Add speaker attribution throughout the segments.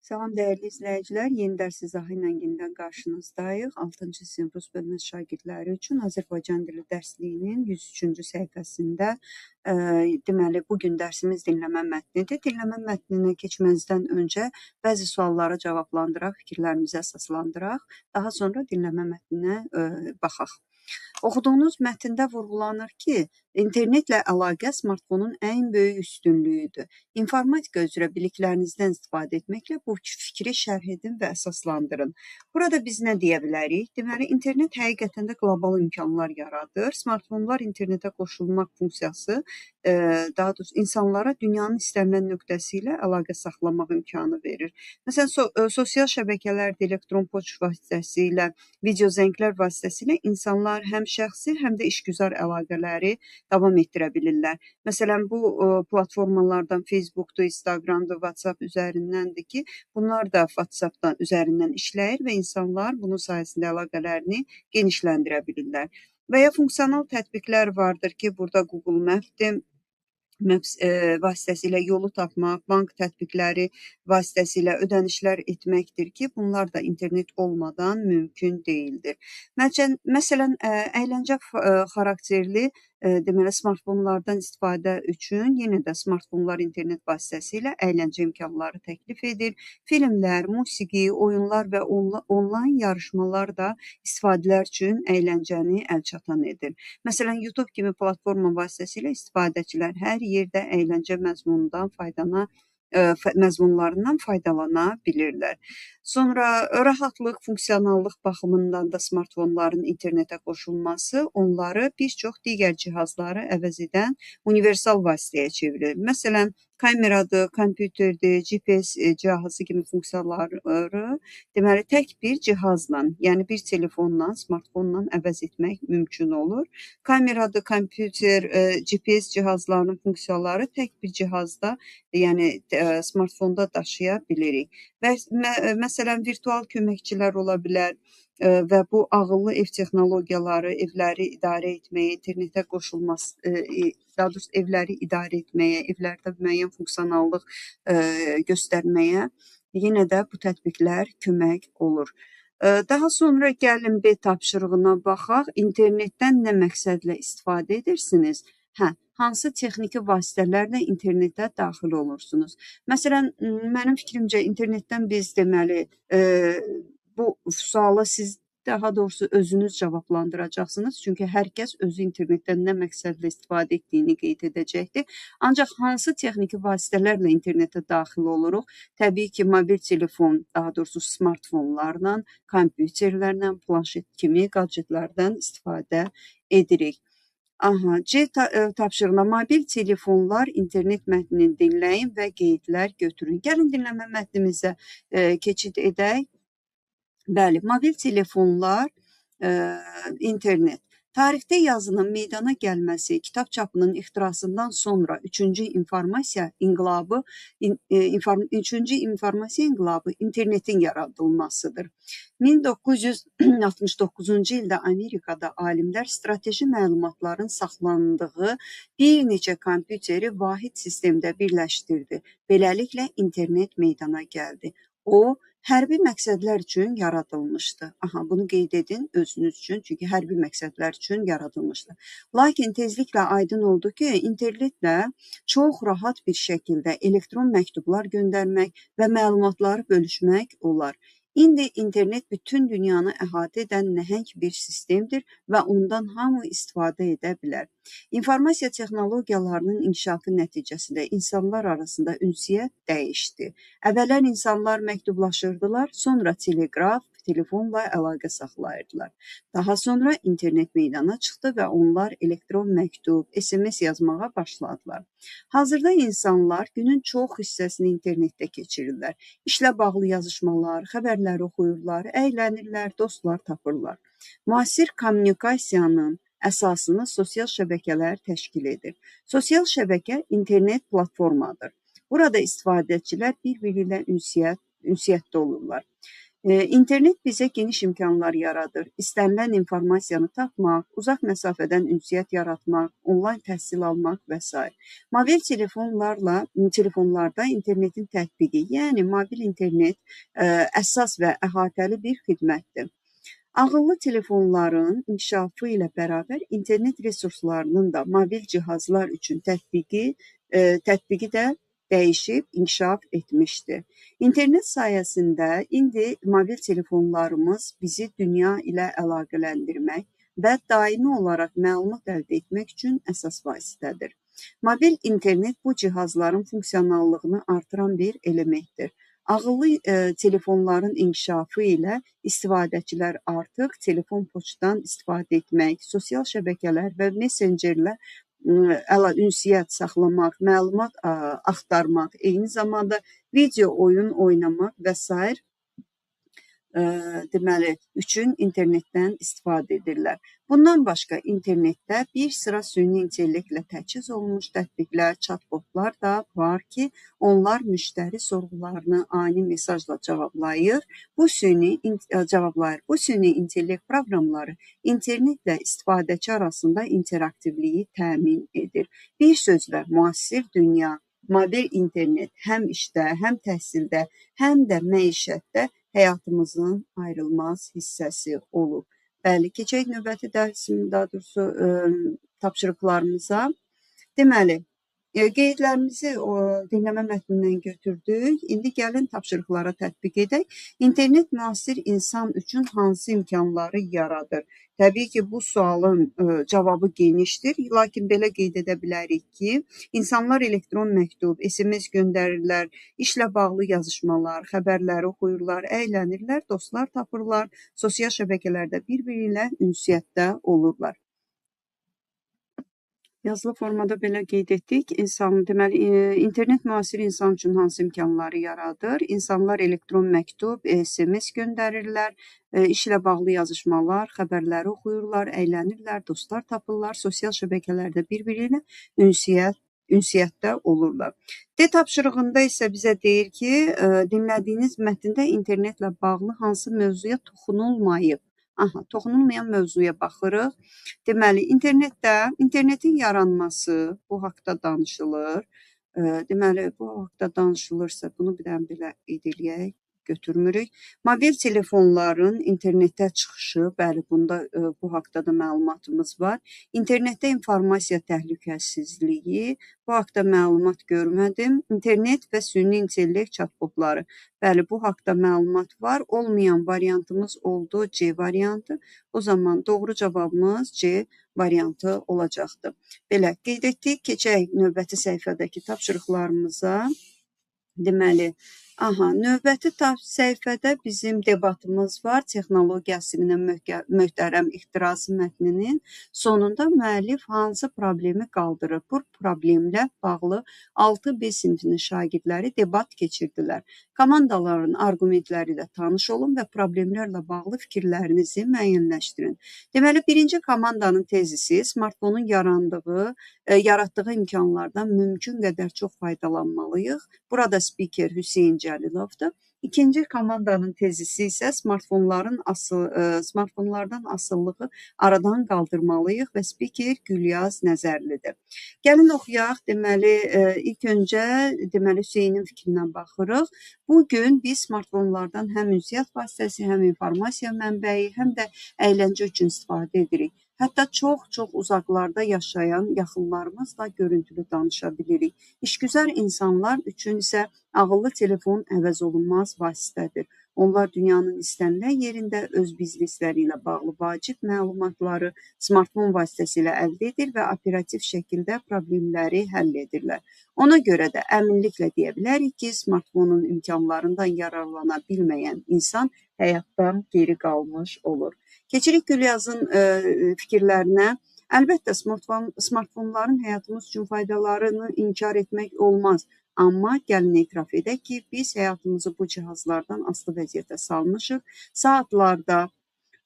Speaker 1: Salam dəyərli izləyicilər, yeni dərs izahı ilə yenidən qarşınızdayıq. 6-cı sinif rus bölməsi şagirdləri üçün Azərbaycan dili dərsliyinin 103-cü səhifəsində deməli bu gün dərsimiz dinləmə mətnidir. Dinləmə mətninə keçməzdən öncə bəzi sualları cavablandıraq, fikirlərimizi əsaslandıraq, daha sonra dinləmə mətninə baxaq. Oxuduğunuz mətndə vurğulanır ki, internetlə əlaqə smartfonun ən böyük üstünlüyüdür. İnformatika üzrə biliklərinizdən istifadə etməklə bu fikri şərh edin və əsaslandırın. Burada biz nə deyə bilərik? Deməli, internet həqiqətən də qlobal imkanlar yaradır. Smartfonlar internetə qoşulmaq funksiyası, daha doğrusu insanlara dünyanın istənilən nöqtəsi ilə əlaqə saxlamaq imkanı verir. Məsələn, sosial şəbəkələrdə elektron poçt vasitəsilə, video zənglər vasitəsilə insanlar həm şəxsi, həm də işgüzar əlaqələri davam etdirə bilirlər. Məsələn, bu platformalardan Facebookdur, Instagramdır, WhatsApp üzərindəndir ki, bunlar da WhatsAppdan üzərindən işləyir və insanlar bunun sayəsində əlaqələrini genişləndirə bilirlər. Və ya funksional tətbiqlər vardır ki, burada Google Map'dir. Maps vasitəsilə yolu tapmaq, bank tətbiqləri vasitəsilə ödənişlər etməkdir ki, bunlar da internet olmadan mümkün deyildir. Məsələn, əyləncə xarakterli deməli smartfonlardan istifadə üçün yenə də smartfonlar internet vasitəsilə əyləncə imkanları təklif edir. Filmlər, musiqi, oyunlar və onlayn yarışmalar da istifadələr üçün əyləncəni əlçatan edir. Məsələn, YouTube kimi platforma vasitəsilə istifadəçilər hər yerdə əyləncə məzmunlarından faydalana bilirlər. Sonra rahatlıq, funksionallıq baxımından da smartfonların internetə qoşulması onları bir çox digər cihazları əvəz edən universal vasitəyə çevirir. Məsələn, kameradır, kompüterdir, GPS cihazı kimi funksiyaları deməli tək bir cihazla, yəni bir telefonla, smartfonla əvəz etmək mümkün olur. Kameradır, kompüter, GPS cihazlarının funksiyaları tək bir cihazda, yəni smartfonda daşıya bilirik. Və məsələn, virtual köməkçilər ola bilər və bu ağıllı ev texnologiyaları evləri idarə etməyə, internetə qoşulması, daha doğrusu evləri idarə etməyə, evlərdə müəyyən funksionallıq göstərməyə yenə də bu tətbiqlər kömək olur. Daha sonra gəlin B tapşırığına baxaq. İnternetdən nə məqsədlə istifadə edirsiniz? Hansı texniki vasitələrlə internetə daxil olursunuz? Məsələn, mənim fikrimcə internetdən biz deməli bu suala siz daha doğrusu özünüz cavablandıracaqsınız. Çünki hər kəs özü internetdən nə məqsədlə istifadə etdiyini qeyd edəcəkdir. Ancaq hansı texniki vasitələrlə internetə daxil oluruq? Təbii ki, mobil telefon, daha doğrusu smartfonlarla, kompüterlərlə, planşet kimi gadjetlərdən istifadə edirik. C tapşırığına mobil telefonlar internet mətnini dinləyin və qeydlər götürün. Gəlin dinləmə mətnimizə keçid edək. Bəli, mobil telefonlar, internet. Tarixdə yazının meydana gəlməsi, kitab çapının ixtirasından sonra üçüncü informasiya inqilabı internetin yaradılmasıdır. 1969-cu ildə Amerikada alimlər strateji məlumatların saxlandığı bir neçə kompüteri vahid sistemdə birləşdirdi. Beləliklə internet meydana gəldi. O, hərbi məqsədlər üçün yaradılmışdı. Bunu qeyd edin özünüz üçün, çünki hərbi məqsədlər üçün yaradılmışdı. Lakin tezliklə aydın oldu ki, internetlə çox rahat bir şəkildə elektron məktublar göndərmək və məlumatları bölüşmək olar. İndi internet bütün dünyanı əhatə edən nəhəng bir sistemdir və ondan hamı istifadə edə bilər. İnformasiya texnologiyalarının inkişafı nəticəsində insanlar arasında ünsiyyət dəyişdi. Əvvəllər insanlar məktublaşırdılar, sonra teleqraf, telefonla əlaqə saxlayırdılar. Daha sonra internet meydana çıxdı və onlar elektron məktub, SMS yazmağa başladılar. Hazırda insanlar günün çox hissəsini internetdə keçirirlər. İşlə bağlı yazışmalar, xəbərləri oxuyurlar, əylənirlər, dostlar tapırlar. Müasir kommunikasiyanın əsasını sosial şəbəkələr təşkil edir. Sosial şəbəkə internet platformadır. Burada istifadəçilər bir-biri ilə ünsiyyətdə olurlar. İnternet bizə geniş imkanlar yaradır. İstənilən informasiyanı tapmaq, uzaq məsafədən ünsiyyət yaratmaq, onlayn təhsil almaq və s. Mobil telefonlarda internetin tətbiqi, yəni mobil internet əsas və əhatəli bir xidmətdir. Ağıllı telefonların inkişafı ilə bərabər internet resurslarının da mobil cihazlar üçün tətbiqi də dəyişib, inkişaf etmişdir. İnternet sayəsində indi mobil telefonlarımız bizi dünya ilə əlaqələndirmək və daimi olaraq məlumat əldə etmək üçün əsas vasitədir. Mobil internet bu cihazların funksionallığını artıran bir elementdir. Ağıllı telefonların inkişafı ilə istifadəçilər artıq telefon poçtdan istifadə etmək, sosial şəbəkələr və messengerlə ünsiyyət saxlamaq, məlumat axtarmaq, eyni zamanda video oyun oynamaq və s. üçün internetdən istifadə edirlər. Bundan başqa internetdə bir sıra süni intellektlə təchiz olunmuş tətbiqlər, chatbotlar da var ki, onlar müştəri sorğularını ani mesajla cavablayır. Bu süni intellekt proqramları internetlə istifadəçi arasında interaktivliyi təmin edir. Bir sözlə, müasir dünya, mobil internet həm işdə, həm təhsildə, həm də məişətdə həyatımızın ayrılmaz hissəsi olub. Bəli, keçək növbəti tapşırıqlarımıza. Deməli, qeydlərimizi dinləmə mətnindən götürdük. İndi gəlin tapşırıqlara tətbiq edək. İnternet müasir insan üçün hansı imkanları yaradır? Təbii ki, bu sualın cavabı genişdir, lakin belə qeyd edə bilərik ki, insanlar elektron məktub, SMS göndərirlər, işlə bağlı yazışmalar, xəbərləri oxuyurlar, əylənirlər, dostlar tapırlar, sosial şəbəkələrdə bir-biri ilə ünsiyyətdə olurlar. Yazılı formada belə qeyd etdik. Deməli, internet müasir insan üçün hansı imkanları yaradır? İnsanlar elektron məktub, SMS göndərirlər, işlə bağlı yazışmalar, xəbərləri oxuyurlar, əylənirlər, dostlar tapırlar, sosial şəbəkələrdə bir-biri ilə ünsiyyətdə olurlar. D tapşırığında isə bizə deyir ki, dinlədiyiniz mətndə internetlə bağlı hansı mövzuya toxunulmayıb? Toxunulmayan mövzuya baxırıq. Deməli, internetin yaranması, bu haqda danışılır. Deməli, bu haqda danışılırsa, bunu bir dənə belə qeyd eləyək, götürmürük. Mobil telefonların internetə çıxışı, bəli, bu haqda da məlumatımız var. İnternetdə informasiya təhlükəsizliyi, bu haqda məlumat görmədim. İnternet və süni intellekt chatbotları, bəli, bu haqda məlumat var. Olmayan variantımız oldu C variantı. O zaman doğru cavabımız C variantı olacaqdır. Belə, qeyd etdik, keçək növbəti səhifədəki tapşırıqlarımıza. Deməli, növbəti səhifədə bizim debatımız var. Texnologiya asiminin möhtərəm ixtirası mətninin sonunda müəllif hansı problemi qaldırır? Bu problemlə bağlı 6B sinfinin şagirdləri debat keçirdilər. Komandaların argumentləri ilə tanış olun və problemlərlə bağlı fikirlərinizi müəyyənləşdirin. Deməli, birinci komandanın tezisi smartfonun yaratdığı imkanlardan mümkün qədər çox faydalanmalıyıq. Burada spiker Hüseyin Cəlilovdur. İkinci komandanın tezisi isə smartfonlardan asılılığı aradan qaldırmalıyıq və spiker Gülyaz Nəzərlidir. Gəlin oxuyaq. Deməli, ilk öncə Hüseynin fikrindən baxırıq. Bugün biz smartfonlardan həm ünsiyyət vasitəsi, həm informasiya mənbəyi, həm də əyləncə üçün istifadə edirik. Hətta çox uzaqlarda yaşayan yaxınlarımızla görüntülü danışa bilirik. İşgüzar insanlar üçün isə ağıllı telefon əvəz olunmaz vasitədir. Onlar dünyanın istənilən yerində öz biznesləri ilə bağlı vacib məlumatları smartfon vasitəsilə əldə edir və operativ şəkildə problemləri həll edirlər. Ona görə də əminliklə deyə bilərik ki, smartfonun imkanlarından yararlana bilməyən insan həyatdan geri qalmış olur. Keçirik Gülyazın fikirlərinə. Əlbəttə, smartfonların həyatımız üçün faydalarını inkar etmək olmaz. Amma gəlin etiraf edək ki, biz həyatımızı bu cihazlardan asılı vəziyyətə salmışıq. Saatlarda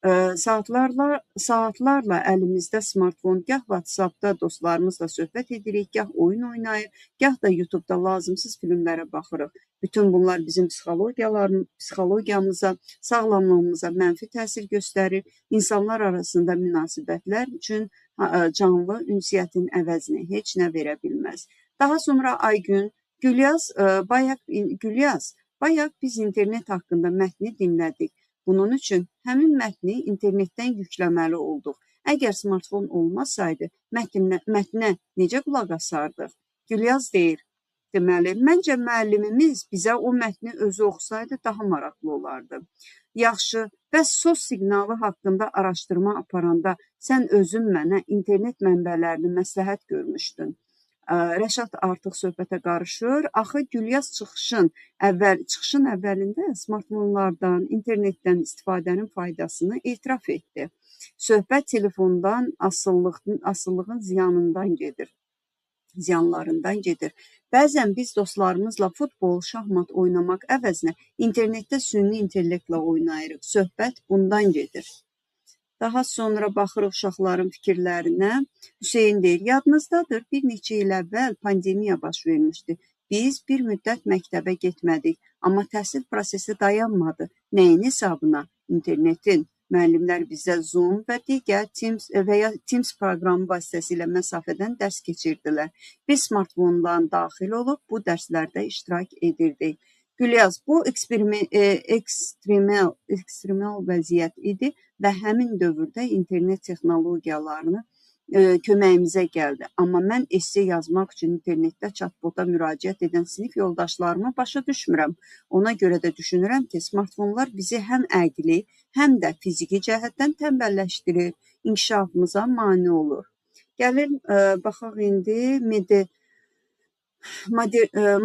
Speaker 1: Saatlarla əlimizdə smartfon, gah WhatsApp-da dostlarımızla söhbət edirik, gah oyun oynayır, gah da YouTube-da lazımsız filmlərə baxırıq. Bütün bunlar bizim psixologiyamıza, sağlamlığımıza mənfi təsir göstərir. İnsanlar arasında münasibətlər üçün canlı ünsiyyətin əvəzini heç nə verə bilməz. Daha sonra Aygün, Gülyaz, bayaq biz internet haqqında mətni dinlədik. Bunun üçün həmin mətni internetdən yükləməli olduq. Əgər smartfon olmasaydı, mətnə necə qulaq asardıq? Gülyaz deyir, deməli, məncə müəllimimiz bizə o mətni özü oxusaydı daha maraqlı olardı. Yaxşı, bəs SOS siqnalı haqqında araşdırma aparanda sən özün mənə internet mənbələrini məsləhət görmüşdün. Rəşad artıq söhbətə qarışır. Axı Gülyaz çıxışın əvvəlində smartfonlardan, internetdən istifadənin faydasını etiraf etdi. Söhbət telefondan asıllığın ziyanlarından gedir. Bəzən biz dostlarımızla futbol, şahmat oynamaq əvəzinə internetdə süni intellektlə oynayırıq. Söhbət bundan gedir. Daha sonra baxırıq uşaqların fikirlərinə. Hüseyin deyir, yadınızdadır, bir neçə il əvvəl pandemiya baş vermişdi. Biz bir müddət məktəbə getmədik, amma təhsil prosesi dayanmadı. Nəyin hesabına? İnternetin. Müəllimlər bizə Zoom və digər Teams proqramı vasitəsilə məsafədən dərs keçirdilər. Biz smartfondan daxil olub bu dərslərdə iştirak edirdik. Gülyaz, bu ekstremal vəziyyət idi və həmin dövrdə internet texnologiyalarını köməyimizə gəldi. Amma mən esse yazmaq üçün internetdə chatbota müraciət edən sinif yoldaşlarımı başa düşmürəm. Ona görə də düşünürəm ki, smartfonlar bizi həm əqli, həm də fiziki cəhətdən tənbəlləşdirir, inkişafımıza mane olur. Gəlin, baxaq indi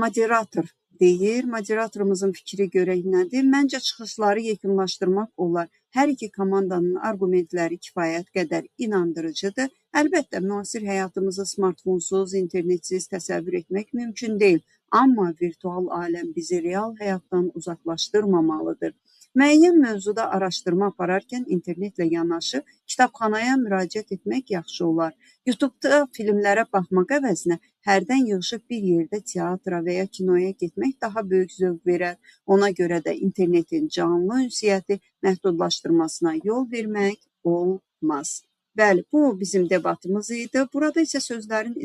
Speaker 1: moderator deyir. Moderatorumuzun fikri görək nədir? Məncə çıxışları yekunlaşdırmaq olar. Hər iki komandanın argumentləri kifayət qədər inandırıcıdır. Əlbəttə, müasir həyatımızı smartfonsuz, internetsiz təsəvvür etmək mümkün deyil. Amma virtual aləm bizi real həyatdan uzaqlaşdırmamalıdır. Müəyyən mövzuda araşdırma apararkən internetlə yanaşı kitabxanaya müraciət etmək yaxşı olar. YouTube-da filmlərə baxmaq əvəzinə hərdən yığışıb bir yerdə teatra və ya kinoya getmək daha böyük zövq verər. Ona görə də internetin canlı ünsiyyəti məhdudlaşdırmasına yol vermək olmaz. Bəli, bu bizim debatımız idi. Burada isə sözlərin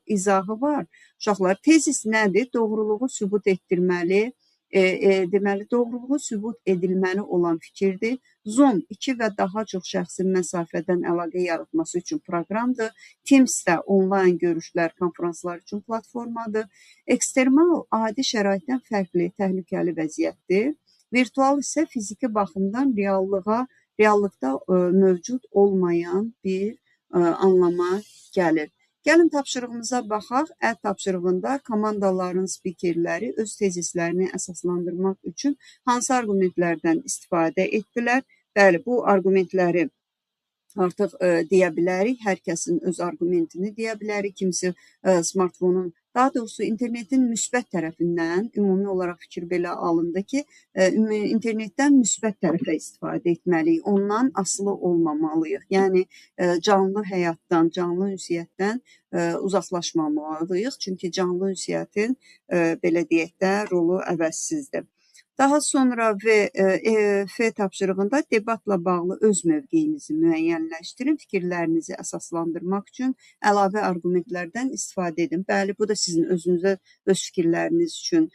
Speaker 1: izahı var. Uşaqlar, tezis nədir? Doğruluğu sübut etdirməli. Deməli, doğruluğu sübut edilməli olan fikirdir. Zoom 2 və daha çox şəxsin məsafədən əlaqə yaratması üçün proqramdır. Teams də onlayn görüşlər, konferanslar üçün platformadır. Ekstremal adi şəraitdən fərqli, təhlükəli vəziyyətdir. Virtual isə fiziki baxımdan reallıqda mövcud olmayan bir anlama gəlir. Gəlin tapşırığımıza baxaq. Tapşırığında komandaların spikerləri öz tezislərini əsaslandırmaq üçün hansı argumentlərdən istifadə etdilər? Bəli, bu argumentləri artıq deyə bilərik. Hər kəsin öz argumentini deyə bilərik. Kimisi smartfonun, daha doğrusu internetin müsbət tərəfindən ümumi olaraq fikir belə alındı ki, internetdən müsbət tərəfə istifadə etməliyik. Ondan asılı olmamalıyıq. Yəni, canlı həyatdan, canlı ünsiyyətdən uzaqlaşmamalıyıq. Çünki canlı ünsiyyətin, belə deyək də, rolu əvəzsizdir. Daha sonra F tapşırığında debatla bağlı öz mövqeyinizi müəyyənləşdirin, fikirlərinizi əsaslandırmaq üçün əlavə argumentlərdən istifadə edin. Bəli, bu da sizin özünüzə, öz fikirləriniz üçün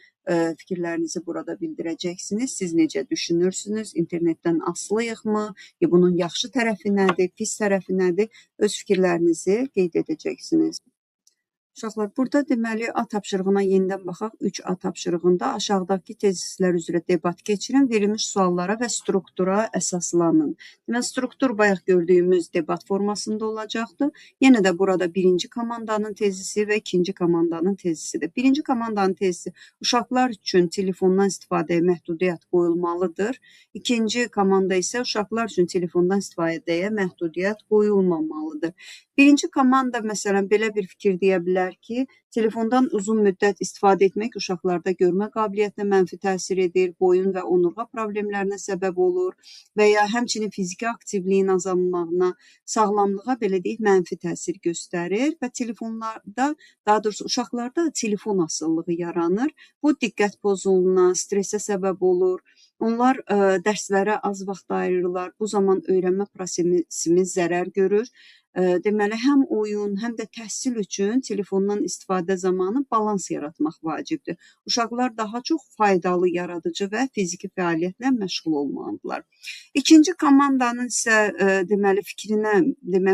Speaker 1: fikirlərinizi burada bildirəcəksiniz. Siz necə düşünürsünüz? İnternetdən asılıyıqmı? Bunun yaxşı tərəfi nədir? Pis tərəfi nədir? Öz fikirlərinizi qeyd edəcəksiniz. Uşaqlar, burada deməli A tapşırığına yenidən baxaq. 3A tapşırığında aşağıdakı tezislər üzrə debat keçirin, verilmiş suallara və struktura əsaslanın. Deməli, struktur bayaq gördüyümüz debat formasında olacaqdır. Yenə də burada birinci komandanın tezisi və ikinci komandanın tezisidir. Birinci komandanın tezisi uşaqlar üçün telefondan istifadəyə məhdudiyyət qoyulmalıdır. İkinci komanda isə uşaqlar üçün telefondan istifadəyə məhdudiyyət qoyulmamalıdır. Birinci komanda, məsələn, belə bir fikir deyə bilər bilər ki, telefondan uzun müddət istifadə etmək uşaqlarda görmə qabiliyyətinə mənfi təsir edir, boyun və onurğa problemlərinə səbəb olur və ya həmçinin fiziki aktivliyin azalmağına, sağlamlığa belə deyək, mənfi təsir göstərir və telefonlarda, daha doğrusu uşaqlarda telefon asılılığı yaranır. Bu diqqət pozuluna, stressə səbəb olur. Onlar dərslərə az vaxt ayırırlar. Bu zaman öyrənmə prosesimiz zərər görür. Deməli, həm oyun, həm də təhsil üçün telefondan istifadə zamanı balans yaratmaq vacibdir. Uşaqlar daha çox faydalı, yaradıcı və fiziki fəaliyyətlə məşğul olmalıdırlar. İkinci komandanın isə deməli fikrinə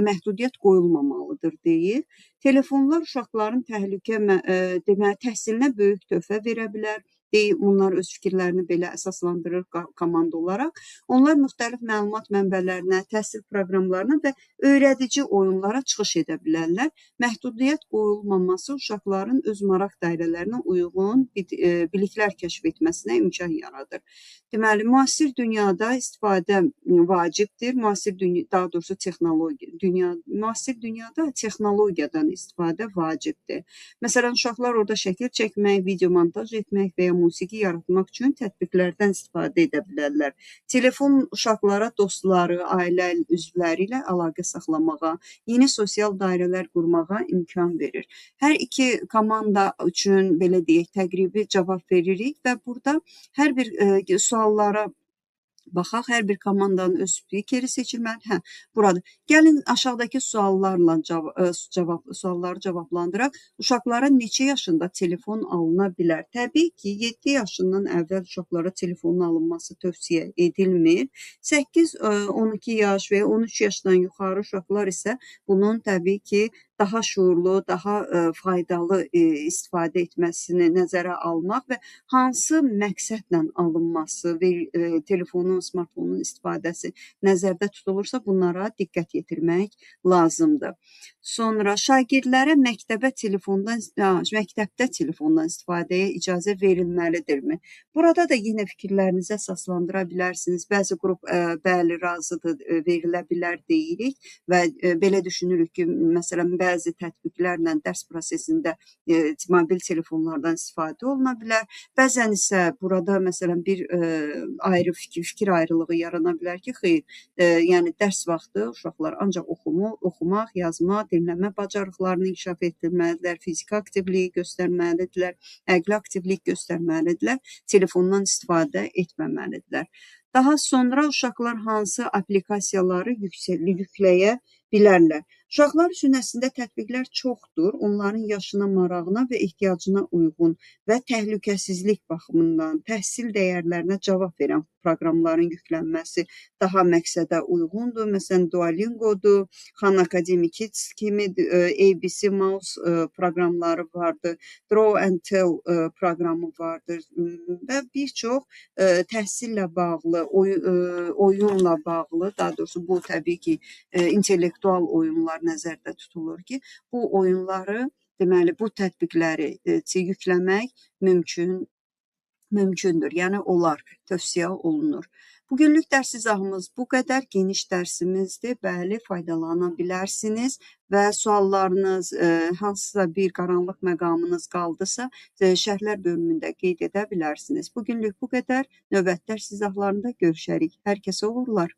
Speaker 1: məhdudiyyət qoyulmamalıdır deyir. Telefonlar uşaqların deməli təhsilinə böyük töhfə verə bilər. Onlar öz fikirlərini belə əsaslandırır komanda olaraq. Onlar müxtəlif məlumat mənbələrinə, təhsil proqramlarına və öyrədici oyunlara çıxış edə bilərlər. Məhdudiyyət qoyulmaması uşaqların öz maraq dairələrinə uyğun biliklər kəşf etməsinə imkan yaradır. Deməli, müasir dünyada istifadə vacibdir. Daha doğrusu müasir dünyada texnologiyadan istifadə vacibdir. Məsələn, uşaqlar orada şəkil çəkmək, video montaj etmək və ya musiqi yaratmaq üçün tətbiqlərdən istifadə edə bilərlər. Telefon uşaqlara dostları, ailə üzvləri ilə əlaqə saxlamağa, yeni sosial dairələr qurmağa imkan verir. Hər iki komanda üçün belə deyək, təqribi cavab veririk və burada hər bir suallara baxaq, hər bir komandanın öz spikeri seçilməli. Burada. Gəlin aşağıdakı sualları cavablandıraq. Uşaqlara neçə yaşında telefon alına bilər? Təbii ki, 7 yaşından əvvəl uşaqlara telefonun alınması tövsiyə edilmir. 8-12 yaş və ya 13 yaşdan yuxarı uşaqlar isə bunun təbii ki, daha şuurlu, daha faydalı istifadə etməsini nəzərə almaq və hansı məqsədlə alınması və telefonun, smartfonun istifadəsi nəzərdə tutulursa, bunlara diqqət yetirmək lazımdır. Sonra şagirdlərə məktəbdə telefondan istifadəyə icazə verilməlidirmi? Burada da yenə fikirlərinizi əsaslandıra bilərsiniz. Bəzi qrup bəli, razıdır, verilə bilər deyirik və belə düşünürük ki, məsələn, bəzi tətbiqlərlə dərs prosesində mobil telefonlardan istifadə oluna bilər. Bəzən isə burada məsələn bir ayrı fikir ayrılığı yarana bilər ki, xeyr, yəni dərs vaxtı uşaqlar ancaq oxumaq, yazmaq, dinləmə bacarıqlarını inkişaf etdirməlidirlər, fiziki aktivliyi göstərməlidirlər, əqli aktivlik göstərməlidirlər, telefondan istifadə etməməlidirlər. Daha sonra uşaqlar hansı aplikasiyaları yükləyə bilərlər? Uşaqlar üçün əslində tətbiqlər çoxdur. Onların yaşına, marağına və ehtiyacına uyğun və təhlükəsizlik baxımından təhsil dəyərlərinə cavab verən proqramların yüklənməsi daha məqsədə uyğundur. Məsələn, Duolingo'dur, Khan Academy Kids kimi, ABC Mouse proqramları vardır, Draw and Tell proqramı vardır və bir çox təhsillə bağlı, oyunla bağlı, daha doğrusu bu təbii ki, intellektual oyunlar nəzərdə tutulur ki, bu oyunları, deməli, bu tətbiqləri yükləmək mümkündür. Yəni, onlar tövsiyə olunur. Bugünlük dərs izahımız bu qədər geniş dərsimizdir. Bəli, faydalana bilərsiniz və suallarınız, hansısa bir qaranlıq məqamınız qaldısa, şərhlər bölümündə qeyd edə bilərsiniz. Bugünlük bu qədər. Növbəti dərs izahlarında görüşərik. Hər kəsə uğurlar.